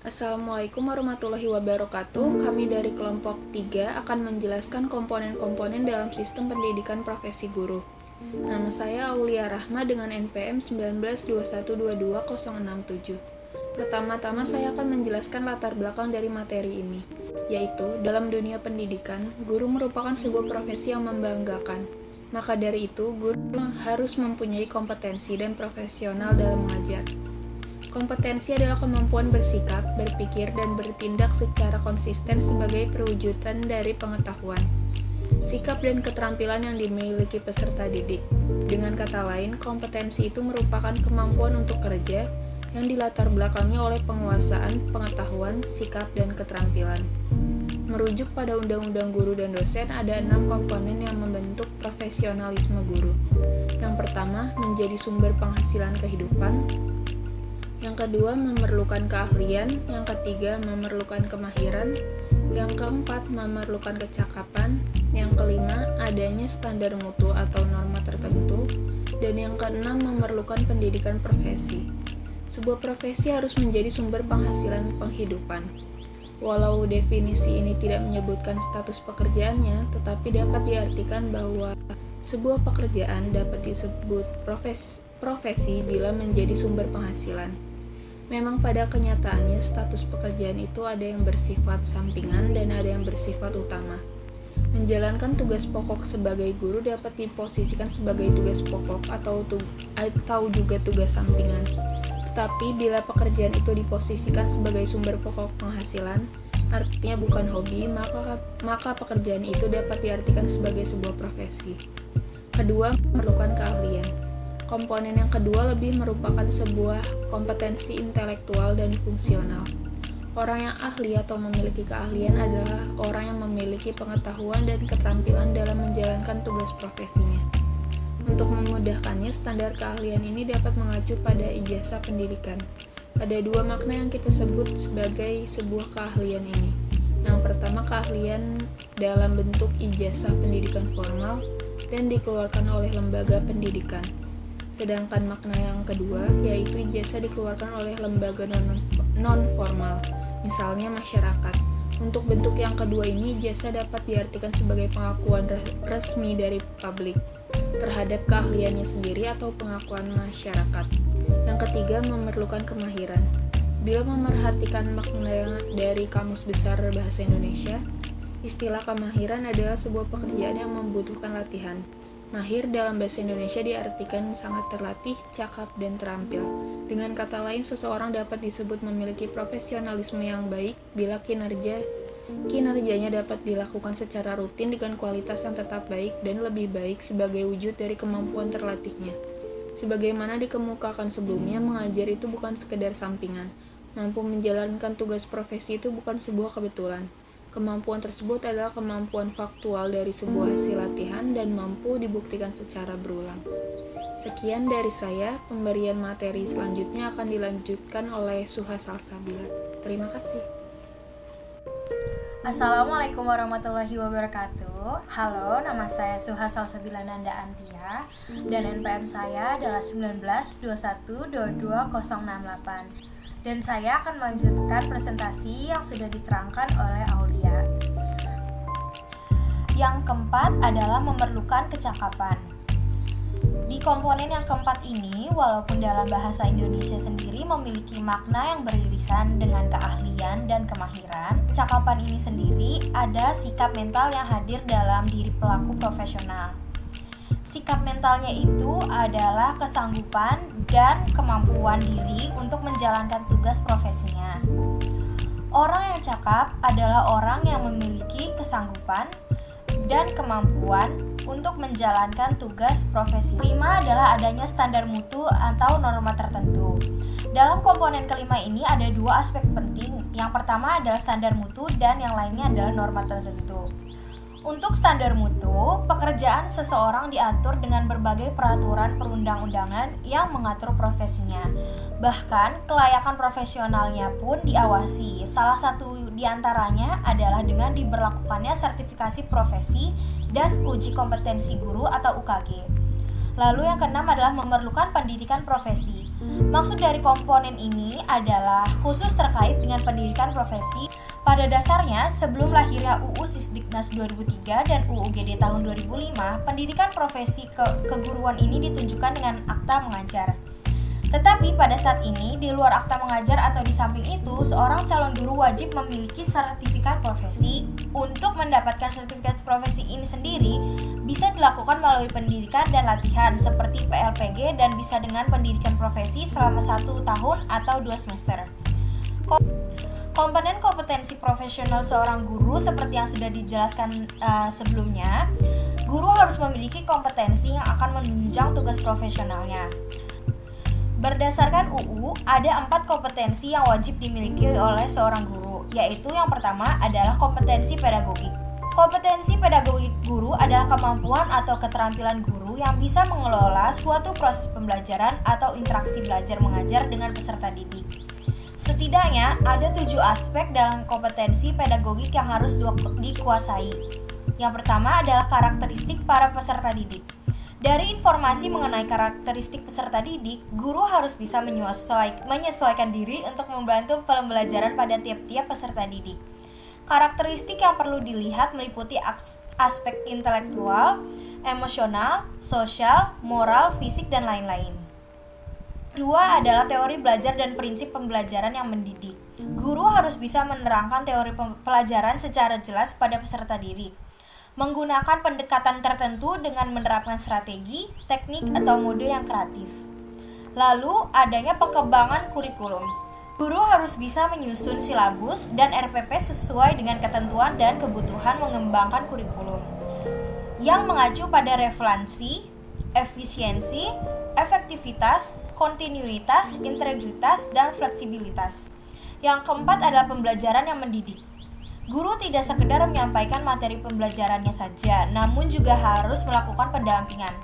Assalamualaikum warahmatullahi wabarakatuh. Kami dari kelompok 3 akan menjelaskan komponen-komponen dalam sistem pendidikan profesi guru. Nama saya Aulia Rahma dengan NPM 1921222067. Pertama-tama saya akan menjelaskan latar belakang dari materi ini, yaitu dalam dunia pendidikan, guru merupakan sebuah profesi yang membanggakan. Maka dari itu, guru harus mempunyai kompetensi dan profesional dalam mengajar. Kompetensi adalah kemampuan bersikap, berpikir, dan bertindak secara konsisten sebagai perwujudan dari pengetahuan, sikap, dan keterampilan yang dimiliki peserta didik. Dengan kata lain, kompetensi itu merupakan kemampuan untuk kerja yang dilatar belakangi oleh penguasaan, pengetahuan, sikap, dan keterampilan. Merujuk pada Undang-Undang Guru dan Dosen, ada 6 komponen yang membentuk profesionalisme guru. Yang pertama, menjadi sumber penghasilan kehidupan. Yang kedua, memerlukan keahlian. Yang ketiga, memerlukan kemahiran. Yang keempat, memerlukan kecakapan. Yang kelima, adanya standar mutu atau norma tertentu. Dan yang keenam, memerlukan pendidikan profesi. Sebuah profesi harus menjadi sumber penghasilan penghidupan. Walau definisi ini tidak menyebutkan status pekerjaannya, tetapi dapat diartikan bahwa sebuah pekerjaan dapat disebut profesi bila menjadi sumber penghasilan. Memang pada kenyataannya status pekerjaan itu ada yang bersifat sampingan dan ada yang bersifat utama. Menjalankan tugas pokok sebagai guru dapat diposisikan sebagai tugas pokok atau juga tugas sampingan. Tetapi bila pekerjaan itu diposisikan sebagai sumber pokok penghasilan, artinya bukan hobi, maka pekerjaan itu dapat diartikan sebagai sebuah profesi. Kedua, memerlukan keahlian. Komponen yang kedua lebih merupakan sebuah kompetensi intelektual dan fungsional. Orang yang ahli atau memiliki keahlian adalah orang yang memiliki pengetahuan dan keterampilan dalam menjalankan tugas profesinya. Untuk memudahkannya, standar keahlian ini dapat mengacu pada ijazah pendidikan. Ada 2 makna yang kita sebut sebagai sebuah keahlian ini. Yang pertama, keahlian dalam bentuk ijazah pendidikan formal dan dikeluarkan oleh lembaga pendidikan. Sedangkan makna yang kedua, yaitu ijazah dikeluarkan oleh lembaga non-formal, misalnya masyarakat. Untuk bentuk yang kedua ini, ijazah dapat diartikan sebagai pengakuan resmi dari publik terhadap keahliannya sendiri atau pengakuan masyarakat. Yang ketiga, memerlukan kemahiran. Bila memerhatikan makna dari Kamus Besar Bahasa Indonesia, istilah kemahiran adalah sebuah pekerjaan yang membutuhkan latihan. Mahir dalam bahasa Indonesia diartikan sangat terlatih, cakap, dan terampil. Dengan kata lain, seseorang dapat disebut memiliki profesionalisme yang baik bila kinerjanya dapat dilakukan secara rutin dengan kualitas yang tetap baik dan lebih baik sebagai wujud dari kemampuan terlatihnya. Sebagaimana dikemukakan sebelumnya, mengajar itu bukan sekedar sampingan. Mampu menjalankan tugas profesi itu bukan sebuah kebetulan. Kemampuan tersebut adalah kemampuan faktual dari sebuah hasil latihan dan mampu dibuktikan secara berulang. Sekian dari saya, pemberian materi selanjutnya akan dilanjutkan oleh Suha Salsabila. Terima kasih. Assalamualaikum warahmatullahi wabarakatuh. Halo, nama saya Suha Salsabila Nanda Antia dan NPM saya adalah 1921222068. Dan saya akan melanjutkan presentasi yang sudah diterangkan oleh Aulia. Yang keempat adalah memerlukan kecakapan. Di komponen yang keempat ini, walaupun dalam bahasa Indonesia sendiri memiliki makna yang beririsan dengan keahlian dan kemahiran, kecakapan ini sendiri ada sikap mental yang hadir dalam diri pelaku profesional. Sikap mentalnya itu adalah kesanggupan dan kemampuan diri untuk menjalankan tugas profesinya. Orang yang cakap adalah orang yang memiliki kesanggupan dan kemampuan untuk menjalankan tugas profesi. Kelima adalah adanya standar mutu atau norma tertentu. Dalam komponen kelima ini ada 2 aspek penting. Yang pertama adalah standar mutu dan yang lainnya adalah norma tertentu. Untuk standar mutu, pekerjaan seseorang diatur dengan berbagai peraturan perundang-undangan yang mengatur profesinya. Bahkan, kelayakan profesionalnya pun diawasi. Salah satu diantaranya adalah dengan diberlakukannya sertifikasi profesi dan uji kompetensi guru atau UKG. Lalu yang keenam adalah memerlukan pendidikan profesi. Maksud dari komponen ini adalah khusus terkait dengan pendidikan profesi. Pada dasarnya, sebelum lahirnya UU Sisdiknas 2003 dan UU GD tahun 2005, pendidikan profesi keguruan ini ditunjukkan dengan akta mengajar. Tetapi pada saat ini, di luar akta mengajar atau di samping itu, seorang calon guru wajib memiliki sertifikat profesi. Untuk mendapatkan sertifikat profesi ini sendiri, bisa dilakukan melalui pendidikan dan latihan seperti PLPG dan bisa dengan pendidikan profesi selama 1 tahun atau 2 semester. Komponen kompetensi profesional seorang guru seperti yang sudah dijelaskan sebelumnya, guru harus memiliki kompetensi yang akan menunjang tugas profesionalnya. Berdasarkan UU, ada 4 kompetensi yang wajib dimiliki oleh seorang guru, yaitu yang pertama adalah kompetensi pedagogik. Kompetensi pedagogik guru adalah kemampuan atau keterampilan guru yang bisa mengelola suatu proses pembelajaran atau interaksi belajar mengajar dengan peserta didik. Setidaknya ada 7 aspek dalam kompetensi pedagogik yang harus dikuasai. Yang pertama adalah karakteristik para peserta didik. Dari informasi mengenai karakteristik peserta didik, guru harus bisa menyesuaikan diri untuk membantu pembelajaran pada tiap-tiap peserta didik. Karakteristik yang perlu dilihat meliputi aspek intelektual, emosional, sosial, moral, fisik, dan lain-lain. Kedua adalah teori belajar dan prinsip pembelajaran yang mendidik. Guru harus bisa menerangkan teori pelajaran secara jelas pada peserta didik, menggunakan pendekatan tertentu dengan menerapkan strategi, teknik, atau mode yang kreatif. Lalu, adanya pengembangan kurikulum. Guru harus bisa menyusun silabus dan RPP sesuai dengan ketentuan dan kebutuhan mengembangkan kurikulum yang mengacu pada relevansi, efisiensi, efektivitas, kontinuitas, integritas, dan fleksibilitas. Yang keempat adalah pembelajaran yang mendidik. Guru tidak sekedar menyampaikan materi pembelajarannya saja, namun juga harus melakukan pendampingan.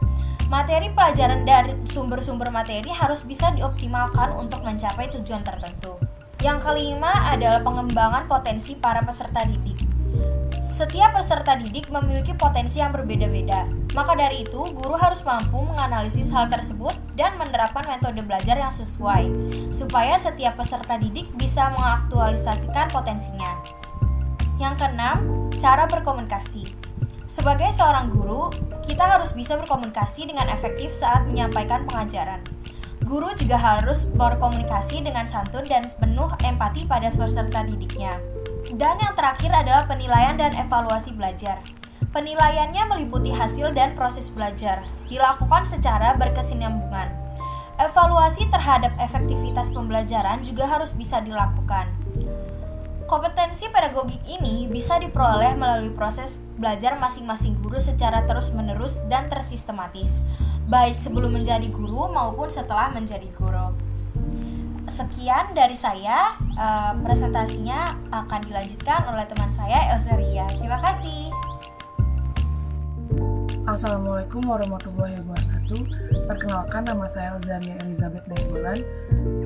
Materi pelajaran dari sumber-sumber materi harus bisa dioptimalkan untuk mencapai tujuan tertentu. Yang kelima adalah pengembangan potensi para peserta didik. Setiap peserta didik memiliki potensi yang berbeda-beda. Maka dari itu, guru harus mampu menganalisis hal tersebut dan menerapkan metode belajar yang sesuai, supaya setiap peserta didik bisa mengaktualisasikan potensinya. Yang keenam, cara berkomunikasi. Sebagai seorang guru, kita harus bisa berkomunikasi dengan efektif saat menyampaikan pengajaran. Guru juga harus berkomunikasi dengan santun dan penuh empati pada peserta didiknya. Dan yang terakhir adalah penilaian dan evaluasi belajar. Penilaiannya meliputi hasil dan proses belajar, dilakukan secara berkesinambungan. Evaluasi terhadap efektivitas pembelajaran juga harus bisa dilakukan. Kompetensi pedagogik ini bisa diperoleh melalui proses belajar masing-masing guru secara terus-menerus dan tersistematis, baik sebelum menjadi guru maupun setelah menjadi guru. Sekian dari saya, presentasinya akan dilanjutkan oleh teman saya Elzaria. Terima kasih. Assalamualaikum warahmatullahi wabarakatuh. Perkenalkan, nama saya Elzaria Elizabeth Nainggolan.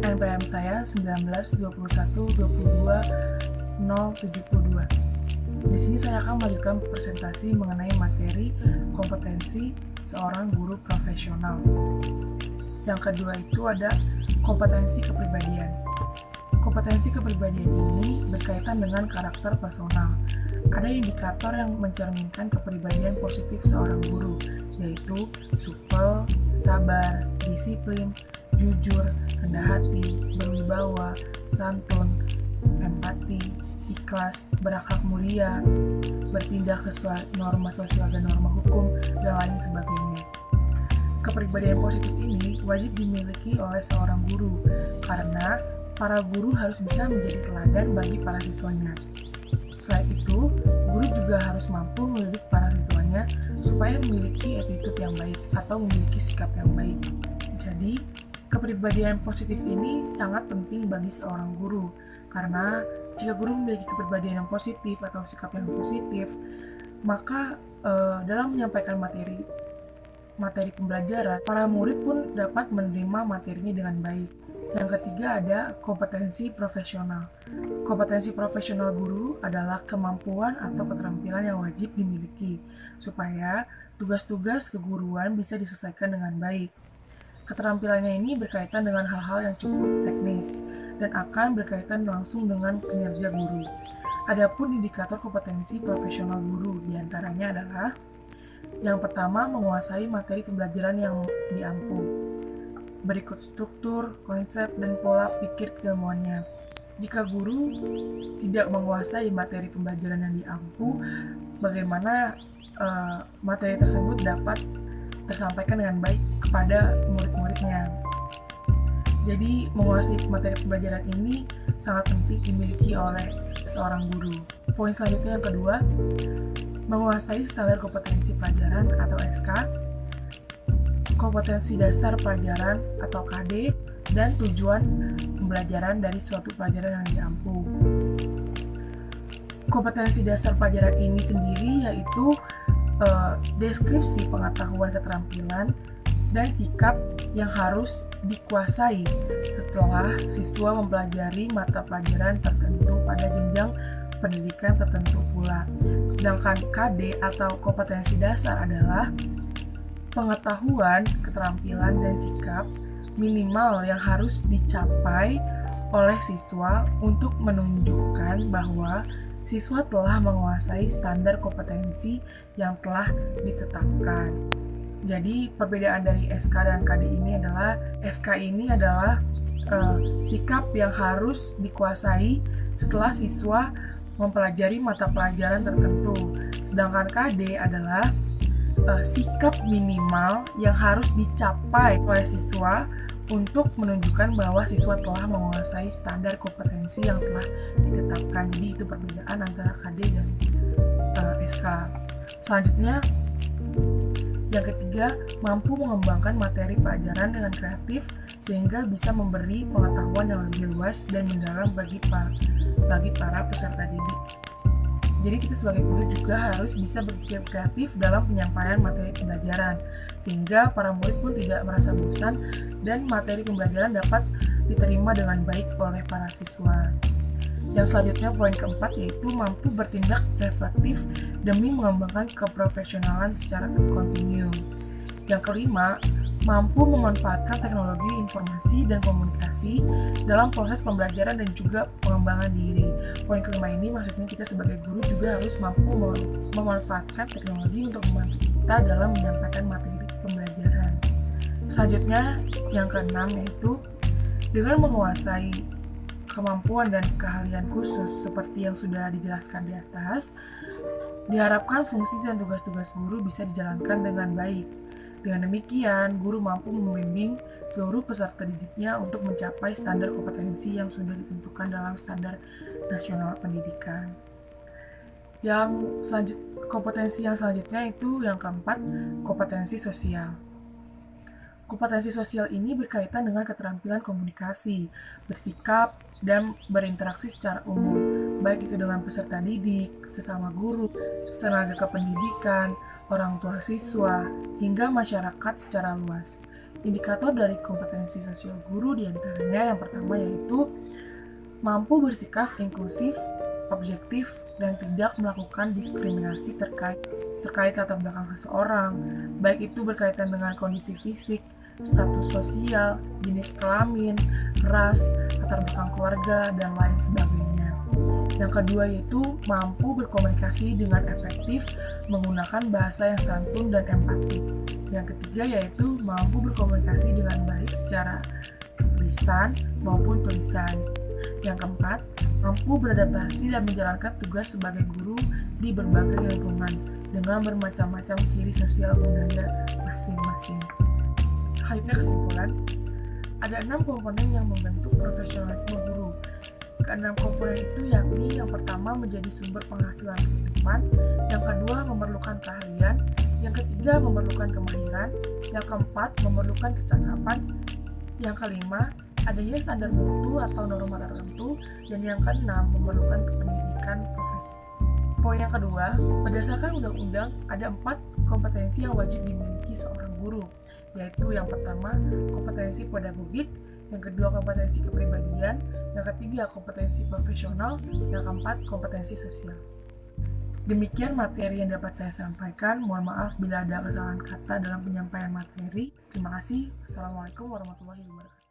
NPM saya 19-21-22-072. Di sini saya akan melanjutkan presentasi mengenai materi kompetensi seorang guru profesional. Yang kedua itu ada kompetensi kepribadian. Kompetensi kepribadian ini berkaitan dengan karakter personal. Ada indikator yang mencerminkan kepribadian positif seorang guru, yaitu supel, sabar, disiplin, jujur, rendah hati, berwibawa, santun, empati, ikhlas, berakhlak mulia, bertindak sesuai norma sosial dan norma hukum, dan lain sebagainya. Kepribadian positif ini wajib dimiliki oleh seorang guru, karena para guru harus bisa menjadi teladan bagi para siswanya. Selain itu, guru juga harus mampu mendidik para siswanya supaya memiliki attitude yang baik atau memiliki sikap yang baik. Jadi, kepribadian positif ini sangat penting bagi seorang guru, karena jika guru memiliki kepribadian yang positif atau sikap yang positif, maka dalam menyampaikan materi pembelajaran, para murid pun dapat menerima materinya dengan baik. Yang ketiga ada kompetensi profesional. Kompetensi profesional guru adalah kemampuan atau keterampilan yang wajib dimiliki supaya tugas-tugas keguruan bisa diselesaikan dengan baik. Keterampilannya ini berkaitan dengan hal-hal yang cukup teknis dan akan berkaitan langsung dengan kinerja guru. Adapun indikator kompetensi profesional guru diantaranya adalah yang pertama, menguasai materi pembelajaran yang diampu. Berikut struktur, konsep, dan pola pikir keilmuannya. Jika guru tidak menguasai materi pembelajaran yang diampu, bagaimana materi tersebut dapat tersampaikan dengan baik kepada murid-muridnya. Jadi, menguasai materi pembelajaran ini sangat penting dimiliki oleh seorang guru. Poin selanjutnya yang kedua, menguasai standar kompetensi pelajaran atau SK, kompetensi dasar pelajaran atau KD, dan tujuan pembelajaran dari suatu pelajaran yang diampu. Kompetensi dasar pelajaran ini sendiri yaitu deskripsi pengetahuan, keterampilan, dan sikap yang harus dikuasai setelah siswa mempelajari mata pelajaran tertentu pada jenjang pendidikan tertentu pula. Sedangkan KD atau kompetensi dasar adalah pengetahuan, keterampilan, dan sikap minimal yang harus dicapai oleh siswa untuk menunjukkan bahwa siswa telah menguasai standar kompetensi yang telah ditetapkan. Jadi perbedaan dari SK dan KD ini adalah SK ini adalah sikap yang harus dikuasai setelah siswa mempelajari mata pelajaran tertentu. Sedangkan KD adalah sikap minimal yang harus dicapai oleh siswa untuk menunjukkan bahwa siswa telah menguasai standar kompetensi yang telah ditetapkan. Jadi itu perbedaan antara KD dan SK. Selanjutnya, yang ketiga, mampu mengembangkan materi pelajaran dengan kreatif sehingga bisa memberi pengetahuan yang lebih luas dan mendalam bagi para peserta didik. Jadi kita sebagai guru juga harus bisa berpikir kreatif dalam penyampaian materi pembelajaran sehingga para murid pun tidak merasa bosan dan materi pembelajaran dapat diterima dengan baik oleh para siswa. Yang selanjutnya, poin keempat, yaitu mampu bertindak reflektif demi mengembangkan keprofesionalan secara kontinu. Yang kelima, mampu memanfaatkan teknologi informasi dan komunikasi dalam proses pembelajaran dan juga pengembangan diri. Poin kelima ini maksudnya kita sebagai guru juga harus mampu memanfaatkan teknologi untuk membantu kita dalam menyampaikan materi pembelajaran. Selanjutnya, yang keenam, yaitu dengan menguasai kemampuan dan keahlian khusus seperti yang sudah dijelaskan di atas, diharapkan fungsi dan tugas-tugas guru bisa dijalankan dengan baik. Dengan demikian, guru mampu membimbing seluruh peserta didiknya untuk mencapai standar kompetensi yang sudah ditentukan dalam standar nasional pendidikan. Kompetensi yang selanjutnya itu yang keempat, kompetensi sosial. Kompetensi sosial ini berkaitan dengan keterampilan komunikasi, bersikap, dan berinteraksi secara umum, baik itu dengan peserta didik, sesama guru, tenaga kependidikan, orang tua siswa, hingga masyarakat secara luas. Indikator dari kompetensi sosial guru diantaranya yang pertama yaitu mampu bersikap inklusif, objektif, dan tidak melakukan diskriminasi terkait latar belakang seseorang, baik itu berkaitan dengan kondisi fisik, status sosial, jenis kelamin, ras, latar belakang keluarga, dan lain sebagainya. Yang kedua yaitu mampu berkomunikasi dengan efektif menggunakan bahasa yang santun dan empatik. Yang ketiga yaitu mampu berkomunikasi dengan baik secara lisan maupun tulisan. Yang keempat, mampu beradaptasi dan menjalankan tugas sebagai guru di berbagai lingkungan dengan bermacam-macam ciri sosial budaya masing-masing. Selanjutnya kesimpulan, ada 6 komponen yang membentuk profesionalisme guru. Keenam komponen itu yakni yang pertama menjadi sumber penghasilan kehidupan, yang kedua memerlukan keahlian, yang ketiga memerlukan kemahiran, yang keempat memerlukan kecakapan, yang kelima adanya standar mutu atau norma tertentu, dan yang keenam memerlukan pendidikan profesi. Poin yang kedua, berdasarkan undang-undang ada 4 kompetensi yang wajib dimiliki seorang guru, yaitu yang pertama kompetensi pedagogik, yang kedua kompetensi kepribadian, yang ketiga kompetensi profesional, yang keempat kompetensi sosial. Demikian materi yang dapat saya sampaikan. Mohon maaf bila ada kesalahan kata dalam penyampaian materi. Terima kasih. Assalamualaikum warahmatullahi wabarakatuh.